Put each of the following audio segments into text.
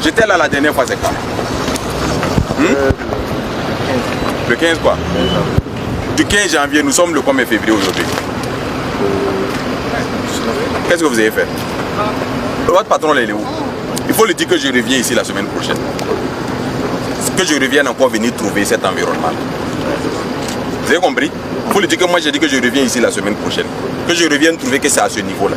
J'étais là la dernière fois, c'est quand? Le 15 quoi? Du 15 janvier, nous sommes le 1er février aujourd'hui. Qu'est-ce que vous avez fait? Votre patron là, il est où? Il faut lui dire que je reviens ici la semaine prochaine. Que je revienne encore venir trouver cet environnement. Vous avez compris? Il faut lui dire que moi j'ai dit que je reviens ici la semaine prochaine. Que je revienne trouver que c'est à ce niveau-là.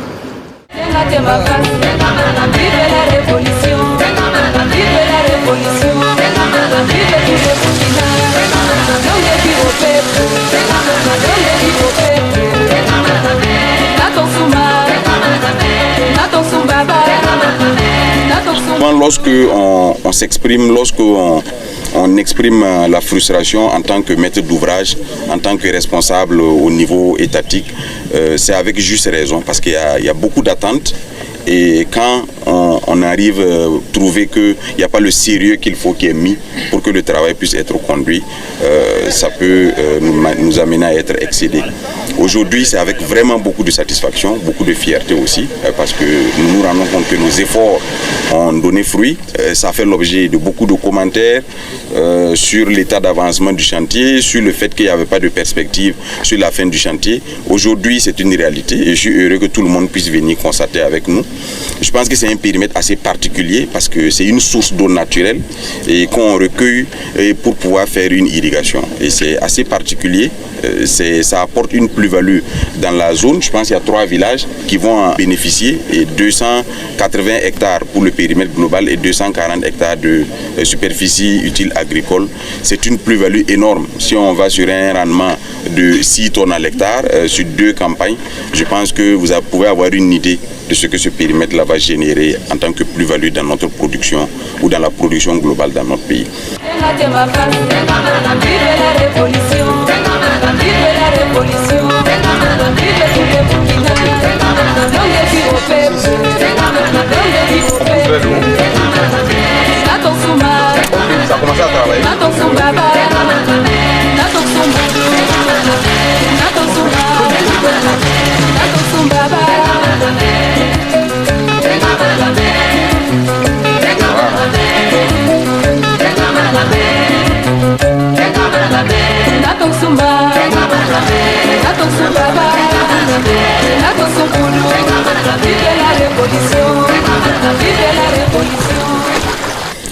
Lorsque on s'exprime, lorsque on exprime la frustration en tant que maître d'ouvrage, en tant que responsable au niveau étatique, c'est avec juste raison parce qu'il y a beaucoup d'attentes. Et quand on arrive à trouver qu'il n'y a pas le sérieux qu'il faut qui est mis pour que le travail puisse être conduit, ça peut nous amener à être excédés. Aujourd'hui, c'est avec vraiment beaucoup de satisfaction, beaucoup de fierté aussi, parce que nous nous rendons compte que nos efforts ont donné fruit. Ça a fait l'objet de beaucoup de commentaires sur l'état d'avancement du chantier, sur le fait qu'il n'y avait pas de perspective sur la fin du chantier. Aujourd'hui, c'est une réalité et je suis heureux que tout le monde puisse venir constater avec nous. Je pense que c'est un périmètre assez particulier parce que c'est une source d'eau naturelle et qu'on recueille pour pouvoir faire une irrigation. Et c'est assez particulier, ça apporte une plus-value dans la zone. Je pense qu'il y a 3 villages qui vont en bénéficier et 280 hectares pour le périmètre global et 240 hectares de superficie utile agricole. C'est une plus-value énorme. Si on va sur un rendement de 6 tonnes à l'hectare sur 2 campagnes, je pense que vous pouvez avoir une idée de ce que ce périmètre-là va générer en tant que plus-value dans notre production ou dans la production globale dans notre pays. Ça a commencé à travailler.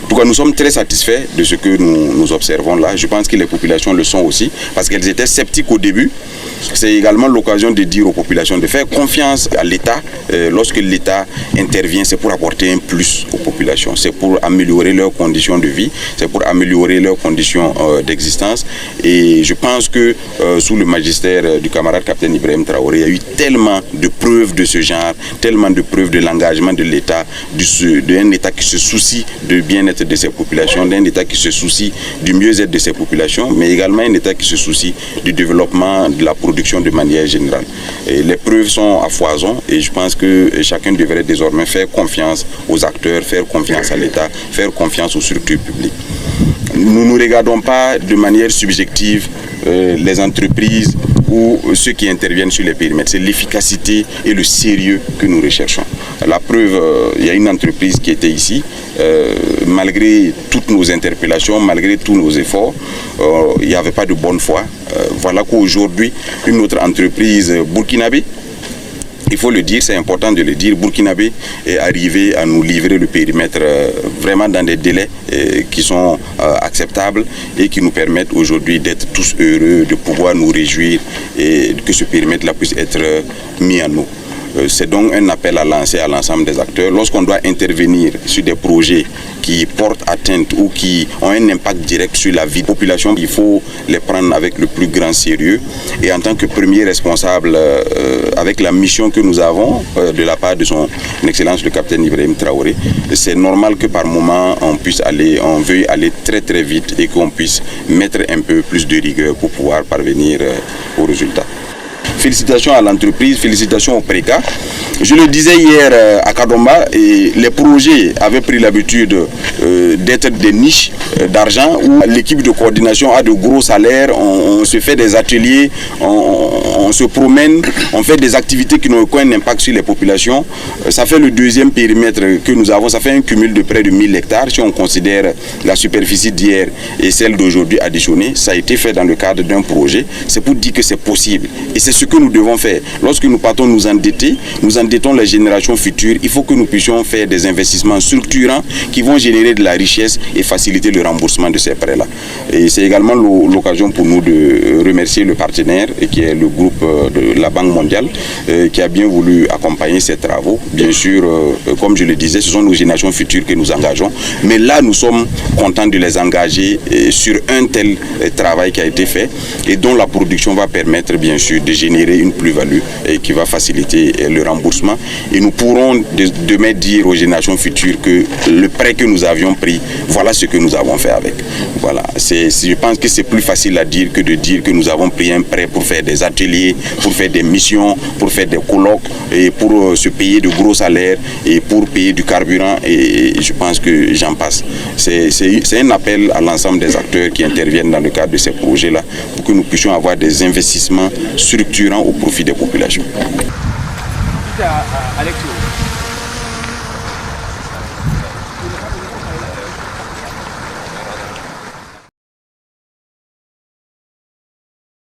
En tout cas, nous sommes très satisfaits de ce que nous observons là. Je pense que les populations le sont aussi parce qu'elles étaient sceptiques au début. C'est également l'occasion de dire aux populations de faire confiance à l'État. Lorsque l'État intervient, c'est pour apporter un plus aux populations. C'est pour améliorer leurs conditions de vie, c'est pour améliorer leurs conditions d'existence. Et je pense que sous le magistère du camarade capitaine Ibrahim Traoré, il y a eu tellement de preuves de ce genre, tellement de preuves de l'engagement de l'État, d'un État qui se soucie du bien-être de ses populations, d'un État qui se soucie du mieux-être de ses populations, mais également un État qui se soucie du développement de la production de manière générale. Et les preuves sont à foison et je pense que chacun devrait désormais faire confiance aux acteurs, faire confiance à l'État, faire confiance aux structures publiques. Nous ne regardons pas de manière subjective les entreprises ou ceux qui interviennent sur les périmètres. C'est l'efficacité et le sérieux que nous recherchons. La preuve, il y a une entreprise qui était ici, malgré toutes nos interpellations, malgré tous nos efforts, il n'y avait pas de bonne foi. Voilà qu'aujourd'hui, une autre entreprise burkinabé, il faut le dire, c'est important de le dire, burkinabé est arrivé à nous livrer le périmètre vraiment dans des délais qui sont acceptables et qui nous permettent aujourd'hui d'être tous heureux, de pouvoir nous réjouir et que ce périmètre-là puisse être mis en eau. C'est donc un appel à lancer à l'ensemble des acteurs. Lorsqu'on doit intervenir sur des projets qui portent atteinte ou qui ont un impact direct sur la vie de la population, il faut les prendre avec le plus grand sérieux. Et en tant que premier responsable, avec la mission que nous avons de la part de son Excellence le capitaine Ibrahim Traoré, c'est normal que par moment on veuille aller très très vite et qu'on puisse mettre un peu plus de rigueur pour pouvoir parvenir au résultat. félicitations à l'entreprise, félicitations au PRECA. Je le disais hier à Kadomba, et les projets avaient pris l'habitude d'être des niches d'argent où l'équipe de coordination a de gros salaires, on se fait des ateliers, on se promène, on fait des activités qui n'ont aucun impact sur les populations. Ça fait le deuxième périmètre que nous avons, ça fait un cumul de près de 1000 hectares si on considère la superficie d'hier et celle d'aujourd'hui additionnée. Ça a été fait dans le cadre d'un projet. C'est pour dire que c'est possible et c'est ce que nous devons faire. Lorsque nous partons nous endetter, nous endettons les générations futures, il faut que nous puissions faire des investissements structurants qui vont générer de la richesse et faciliter le remboursement de ces prêts-là. Et c'est également l'occasion pour nous de remercier le partenaire qui est le groupe de la Banque mondiale qui a bien voulu accompagner ces travaux. Bien sûr, comme je le disais, ce sont nos générations futures que nous engageons. Mais là, nous sommes contents de les engager sur un tel travail qui a été fait et dont la production va permettre bien sûr de générer une plus-value et qui va faciliter le remboursement. Et nous pourrons demain dire aux générations futures que le prêt que nous avions pris, voilà ce que nous avons fait avec. Voilà. Je pense que c'est plus facile à dire que de dire que nous avons pris un prêt pour faire des ateliers, pour faire des missions, pour faire des colloques et pour se payer de gros salaires et pour payer du carburant et je pense que j'en passe. C'est un appel à l'ensemble des acteurs qui interviennent dans le cadre de ces projets-là pour que nous puissions avoir des investissements structurants au profit des populations. Alexio.